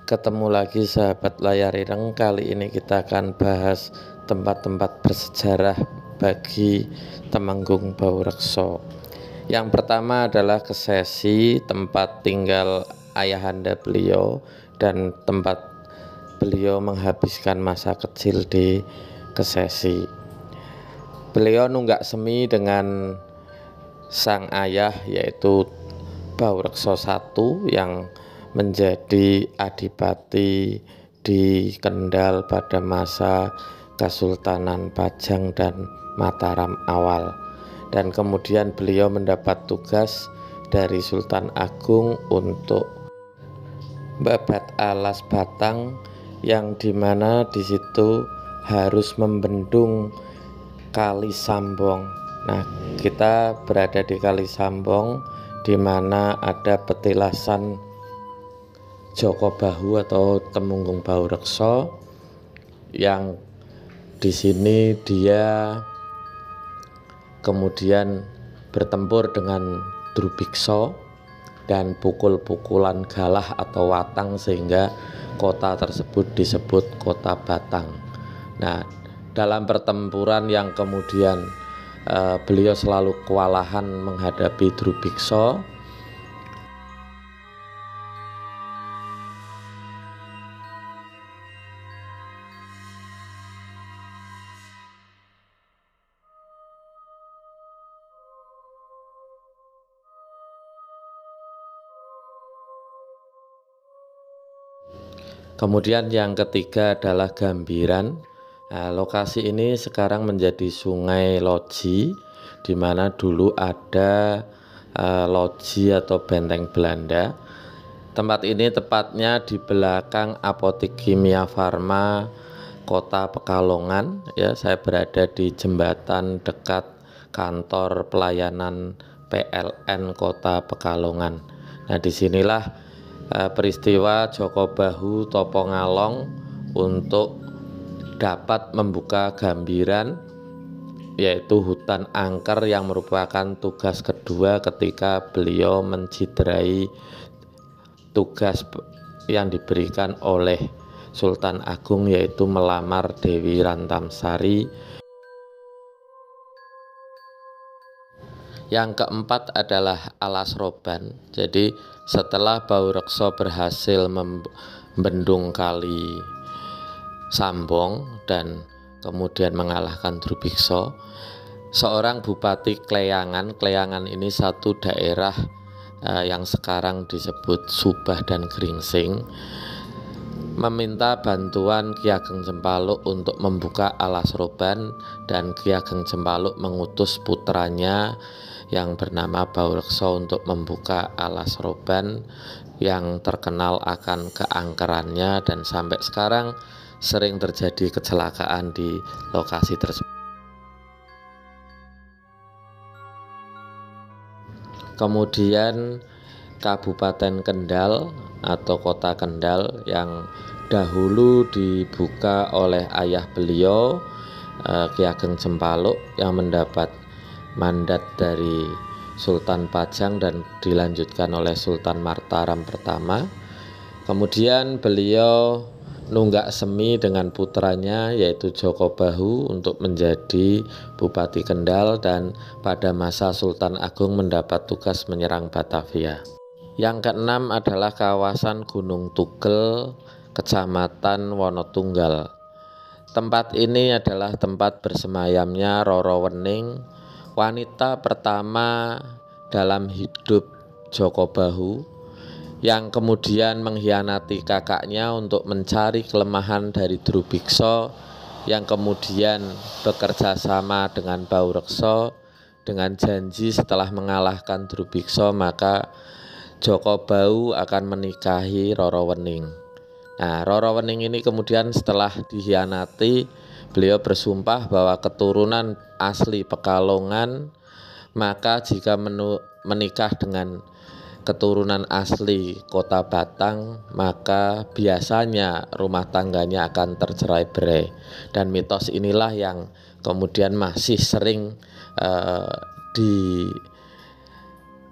Ketemu lagi sahabat layar ireng. Kali ini kita akan bahas tempat-tempat bersejarah bagi Temanggung Baurekso. Yang pertama adalah Kesesi, tempat tinggal ayahanda beliau dan tempat beliau menghabiskan masa kecil di Kesesi. Beliau nunggak semi dengan sang ayah yaitu Baurekso I yang menjadi adipati di Kendal pada masa Kesultanan Pajang dan Mataram awal, dan kemudian beliau mendapat tugas dari Sultan Agung untuk babat alas Batang, yang dimana di situ harus membendung Kali Sambong. Nah, kita berada di Kali Sambong, di mana ada petilasan Joko Bahu atau Temanggung Baurekso, yang di sini dia kemudian bertempur dengan Drubiksa dan pukul-pukulan galah atau watang sehingga kota tersebut disebut kota Batang. Nah, dalam pertempuran yang kemudian beliau selalu kewalahan menghadapi Drubiksa. Kemudian yang ketiga adalah Gambiran. Nah, lokasi ini sekarang menjadi Sungai Loji, di mana dulu ada loji atau benteng Belanda. Tempat ini tepatnya di belakang Apotik Kimia Farma Kota Pekalongan. Ya, saya berada di jembatan dekat kantor pelayanan PLN Kota Pekalongan. Nah, disinilah peristiwa Joko Bahu Topo Ngalong untuk dapat membuka Gambiran, yaitu hutan angker yang merupakan tugas kedua ketika beliau menciderai tugas yang diberikan oleh Sultan Agung, yaitu melamar Dewi Rantamsari. Yang keempat adalah Alas Roban. Jadi setelah Baurekso berhasil membendung Kali Sambong dan kemudian mengalahkan Drubiksa, seorang Bupati Kleangan ini satu daerah yang sekarang disebut Subah dan Gringsing, meminta bantuan Ki Ageng Cempaluk untuk membuka Alas Roban, dan Ki Ageng Cempaluk mengutus putranya yang bernama Baurekso untuk membuka Alas Roban yang terkenal akan keangkerannya, dan sampai sekarang sering terjadi kecelakaan di lokasi tersebut. Kemudian Kabupaten Kendal atau Kota Kendal yang dahulu dibuka oleh ayah beliau Ki Ageng Cempaluk yang mendapat mandat dari Sultan Pajang dan dilanjutkan oleh Sultan Mataram pertama. Kemudian beliau nunggak semi dengan putranya yaitu Joko Bahu untuk menjadi Bupati Kendal, dan pada masa Sultan Agung mendapat tugas menyerang Batavia. Yang keenam adalah kawasan Gunung Tugel, Kecamatan Wonotunggal. Tempat ini adalah tempat bersemayamnya Roro Wening, wanita pertama dalam hidup Joko Bahu, yang kemudian mengkhianati kakaknya untuk mencari kelemahan dari Drubiksa, yang kemudian bekerja sama dengan Baurekso dengan janji setelah mengalahkan Drubiksa maka Joko Bahu akan menikahi Roro Wening. Nah, Roro Wening ini kemudian setelah dikhianati, beliau bersumpah bahwa keturunan asli Pekalongan, maka jika menikah dengan keturunan asli Kota Batang, maka biasanya rumah tangganya akan tercerai-berai. Dan mitos inilah yang kemudian masih sering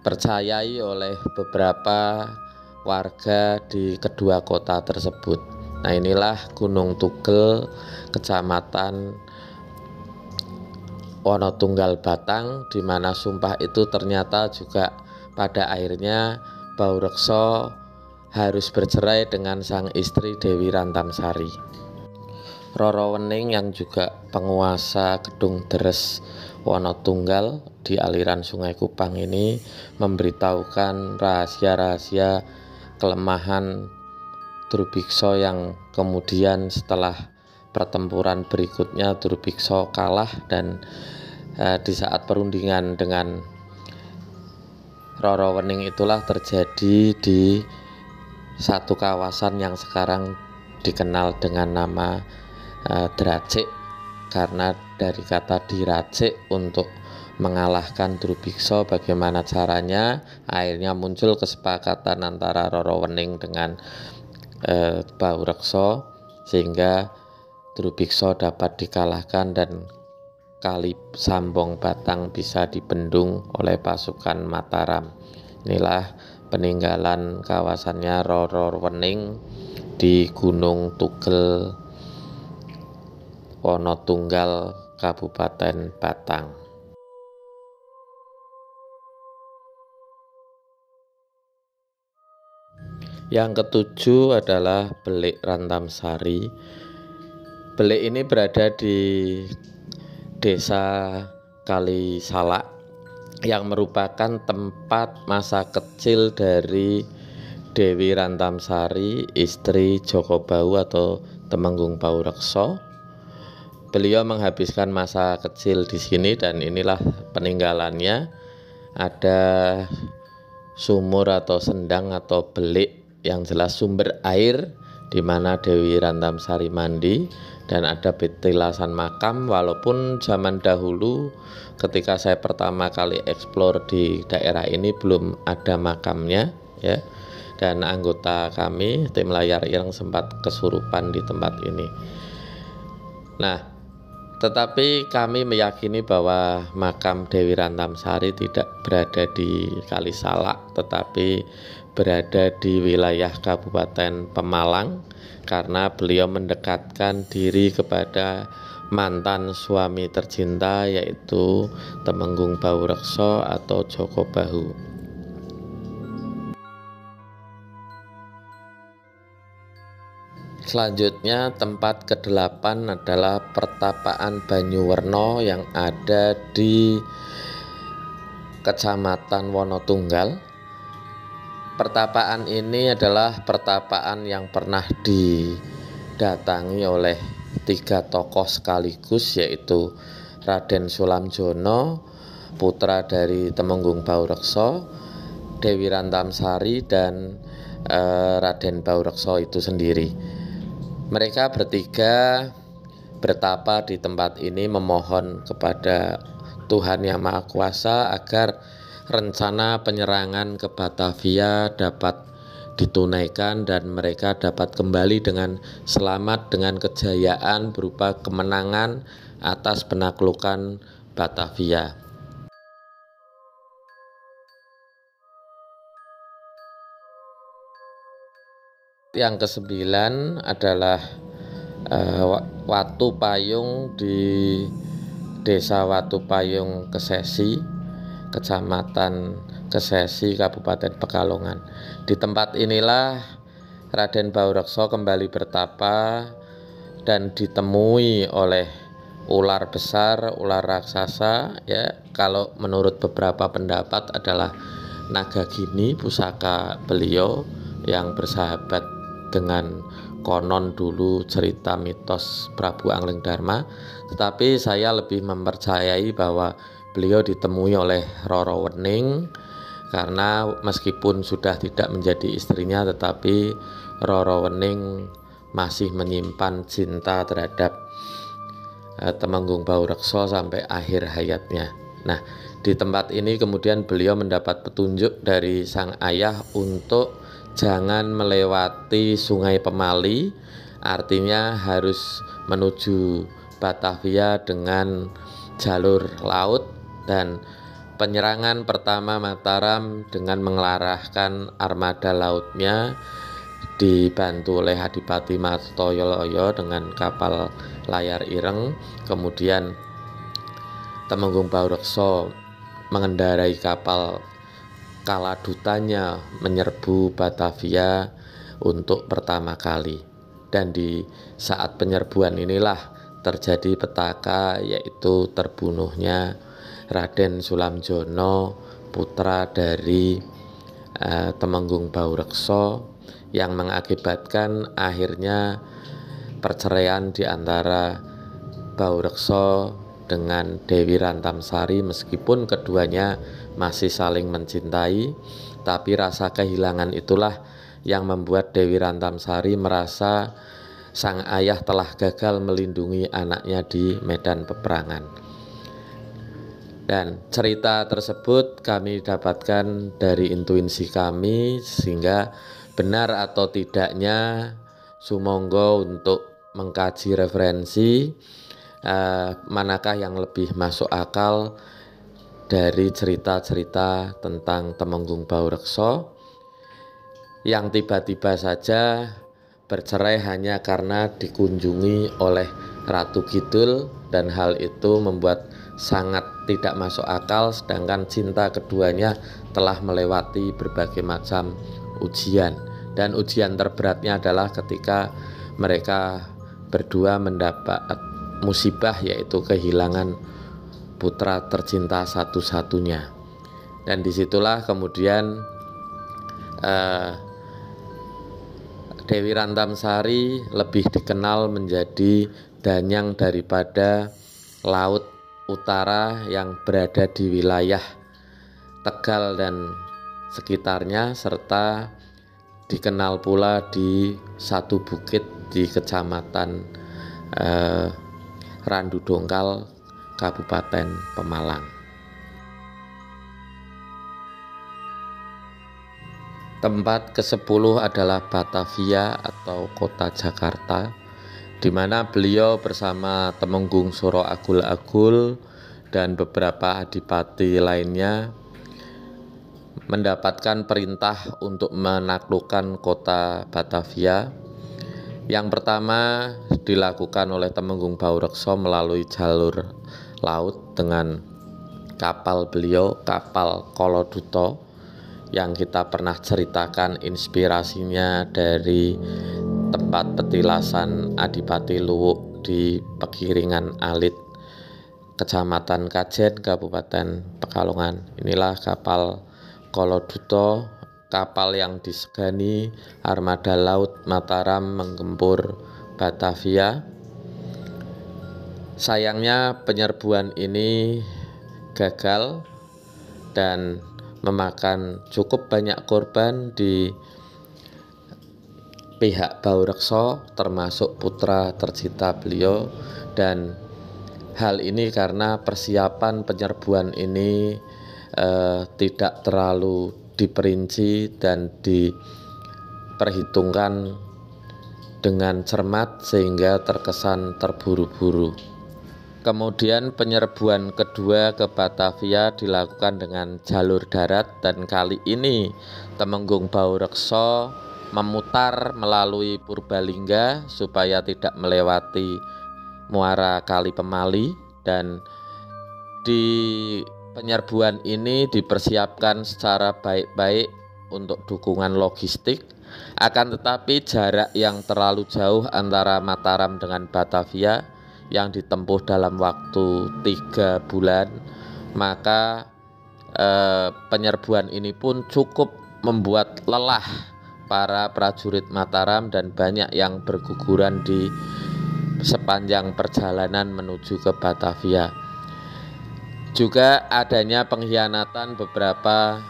dipercayai oleh beberapa warga di kedua kota tersebut. Nah, inilah Gunung Tugel, Kecamatan Wonotunggal Batang, di mana sumpah itu ternyata juga pada akhirnya Baurekso harus bercerai dengan sang istri Dewi Rantamsari. Roro Wening yang juga penguasa Kedung Deres Wonotunggal di aliran Sungai Kupang ini memberitahukan rahasia-rahasia kelemahan Drubiksa yang kemudian setelah pertempuran berikutnya Drubiksa kalah, dan di saat perundingan dengan Roro Wening itulah terjadi di satu kawasan yang sekarang dikenal dengan nama Dracik, karena dari kata diracik untuk mengalahkan Drubiksa. Bagaimana caranya? Akhirnya muncul kesepakatan antara Roro Wening dengan Baurekso sehingga Drubiksa dapat dikalahkan dan Kali Sambong Batang bisa dibendung oleh pasukan Mataram. Inilah peninggalan kawasannya Roro Wening di Gunung Tugel, Wonotunggal, Kabupaten Batang. Yang ketujuh adalah Belik Rantamsari. Belik ini berada di Desa Kalisalak yang merupakan tempat masa kecil dari Dewi Rantamsari, istri Joko Bahu atau Temenggung Baurekso. Beliau menghabiskan masa kecil di sini dan inilah peninggalannya. Ada sumur atau sendang atau belik, yang jelas sumber air di mana Dewi Rantamsari mandi, dan ada petilasan makam. Walaupun zaman dahulu ketika saya pertama kali eksplor di daerah ini belum ada makamnya ya, dan anggota kami tim layar ireng sempat kesurupan di tempat ini. Nah, tetapi kami meyakini bahwa makam Dewi Rantamsari tidak berada di Kalisalak, tetapi berada di wilayah Kabupaten Pemalang, karena beliau mendekatkan diri kepada mantan suami tercinta, yaitu Temenggung Baurekso atau Joko Bahu. Selanjutnya tempat ke-8 adalah Pertapaan Banyuwerno yang ada di Kecamatan Wonotunggal. Pertapaan ini adalah pertapaan yang pernah didatangi oleh 3 tokoh sekaligus, yaitu Raden Sulamjono, putra dari Temenggung Baurekso, Dewi Rantamsari, dan Raden Baurekso itu sendiri. Mereka bertiga bertapa di tempat ini memohon kepada Tuhan Yang Maha Kuasa agar rencana penyerangan ke Batavia dapat ditunaikan dan mereka dapat kembali dengan selamat dengan kejayaan berupa kemenangan atas penaklukan Batavia. Yang ke-9 adalah Watu Payung di Desa Watu Payung Kesesi, Kecamatan Kesesi, Kabupaten Pekalongan. Di tempat inilah Raden Baurekso kembali bertapa dan ditemui oleh ular besar, ular raksasa ya. Kalau menurut beberapa pendapat adalah Nagagini, pusaka beliau yang bersahabat dengan konon dulu cerita mitos Prabu Anglingdarma. Tetapi saya lebih mempercayai bahwa beliau ditemui oleh Roro Wening, karena meskipun sudah tidak menjadi istrinya, tetapi Roro Wening masih menyimpan cinta terhadap Temenggung Baurekso sampai akhir hayatnya. Nah, di tempat ini kemudian beliau mendapat petunjuk dari sang ayah untuk jangan melewati Sungai Pemali, artinya harus menuju Batavia dengan jalur laut, dan penyerangan pertama Mataram dengan mengarahkan armada lautnya dibantu oleh Adipati Martoyoloyo dengan kapal layar ireng. Kemudian Temenggung Baurekso mengendarai kapal Kaladutanya menyerbu Batavia untuk pertama kali. Dan di saat penyerbuan inilah terjadi petaka, yaitu terbunuhnya Raden Sulamjono, putra dari Temenggung Baurekso, yang mengakibatkan akhirnya perceraian di antara Baurekso dengan Dewi Rantamsari. Meskipun keduanya masih saling mencintai, tapi rasa kehilangan itulah yang membuat Dewi Rantamsari merasa sang ayah telah gagal melindungi anaknya di medan peperangan. Dan cerita tersebut kami dapatkan dari intuisi kami, sehingga benar atau tidaknya sumonggo untuk mengkaji referensi manakah yang lebih masuk akal dari cerita-cerita tentang Temenggung Baurekso yang tiba-tiba saja bercerai hanya karena dikunjungi oleh Ratu Kidul, dan hal itu membuat sangat tidak masuk akal, sedangkan cinta keduanya telah melewati berbagai macam ujian, dan ujian terberatnya adalah ketika mereka berdua mendapat musibah, yaitu kehilangan putra tercinta satu-satunya. Dan disitulah kemudian Dewi Rantamsari lebih dikenal menjadi danyang daripada laut utara yang berada di wilayah Tegal dan sekitarnya, serta dikenal pula di satu bukit di Kecamatan Randu Dongkal, Kabupaten Pemalang. Tempat ke-10 adalah Batavia atau kota Jakarta, di mana beliau bersama Temenggung Suro Agul-Agul dan beberapa adipati lainnya mendapatkan perintah untuk menaklukkan kota Batavia. Yang pertama dilakukan oleh Temenggung Baurekso melalui jalur laut dengan kapal beliau, kapal Koloduto, yang kita pernah ceritakan inspirasinya dari tempat petilasan Adipati Luwuk di Pekiringan Alit, Kecamatan Kajen, Kabupaten Pekalongan. Inilah kapal Koloduto, kapal yang disegani armada laut Mataram menggempur Batavia. Sayangnya penyerbuan ini gagal dan memakan cukup banyak korban di pihak Baurekso, termasuk putra tercinta beliau. Dan hal ini karena persiapan penyerbuan ini tidak terlalu diperinci dan diperhitungkan dengan cermat, sehingga terkesan terburu-buru. Kemudian penyerbuan kedua ke Batavia dilakukan dengan jalur darat, dan kali ini Temenggung Baurekso memutar melalui Purbalingga supaya tidak melewati muara Kali Pemali. Dan di penyerbuan ini dipersiapkan secara baik-baik untuk dukungan logistik. Akan tetapi jarak yang terlalu jauh antara Mataram dengan Batavia yang ditempuh dalam waktu 3 bulan, maka penyerbuan ini pun cukup membuat lelah para prajurit Mataram dan banyak yang berguguran di sepanjang perjalanan menuju ke Batavia. Juga adanya pengkhianatan beberapa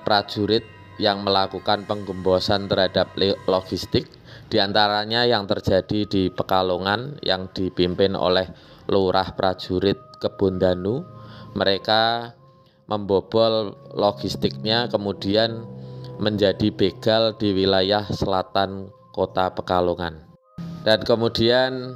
prajurit yang melakukan penggembosan terhadap logistik, di antaranya yang terjadi di Pekalongan yang dipimpin oleh Lurah Prajurit Kebondanu. Mereka membobol logistiknya, kemudian menjadi begal di wilayah selatan kota Pekalongan. Dan kemudian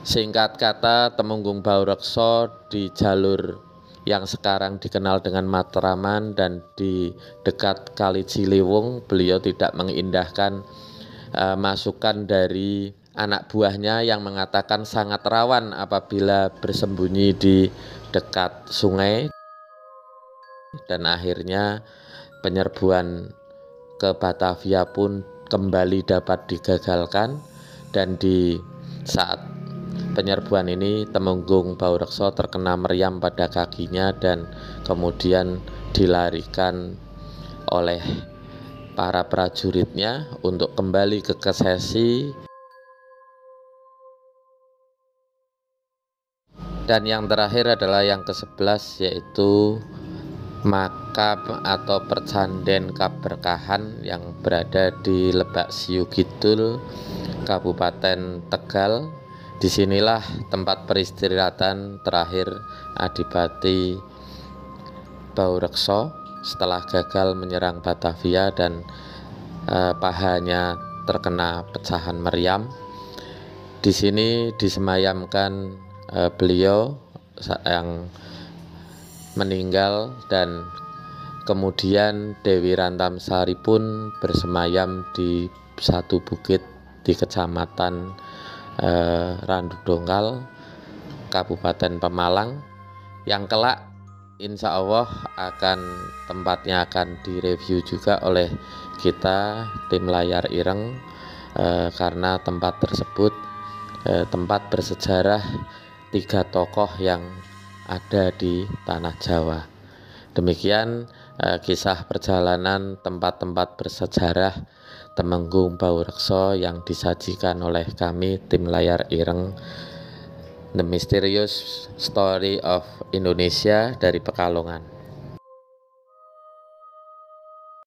singkat kata Temenggung Baurekso di jalur yang sekarang dikenal dengan Matraman, dan di dekat Kali Ciliwung beliau tidak mengindahkan masukan dari anak buahnya yang mengatakan sangat rawan apabila bersembunyi di dekat sungai, dan akhirnya penyerbuan ke Batavia pun kembali dapat digagalkan. Dan di saat penyerbuan ini Temenggung Baurekso terkena meriam pada kakinya dan kemudian dilarikan oleh para prajuritnya untuk kembali ke Kesesi. Dan yang terakhir adalah yang ke-11, yaitu makam atau percanden Kaberkahan yang berada di Lebak Siu Kidul, Kabupaten Tegal. Disinilah tempat peristirahatan terakhir Adipati Baurekso setelah gagal menyerang Batavia dan pahanya terkena pecahan meriam. Di sini disemayamkan beliau yang meninggal, dan kemudian Dewi Rantamsari pun bersemayam di satu bukit di Kecamatan Randu Dongkal, Kabupaten Pemalang, yang kelak insya Allah tempatnya akan direview juga oleh kita tim layar ireng, karena tempat tersebut tempat bersejarah 3 tokoh yang ada di tanah Jawa. Demikian kisah perjalanan tempat-tempat bersejarah Temenggung Baurekso yang disajikan oleh kami tim layar ireng, The Mysterious Story of Indonesia dari Pekalongan.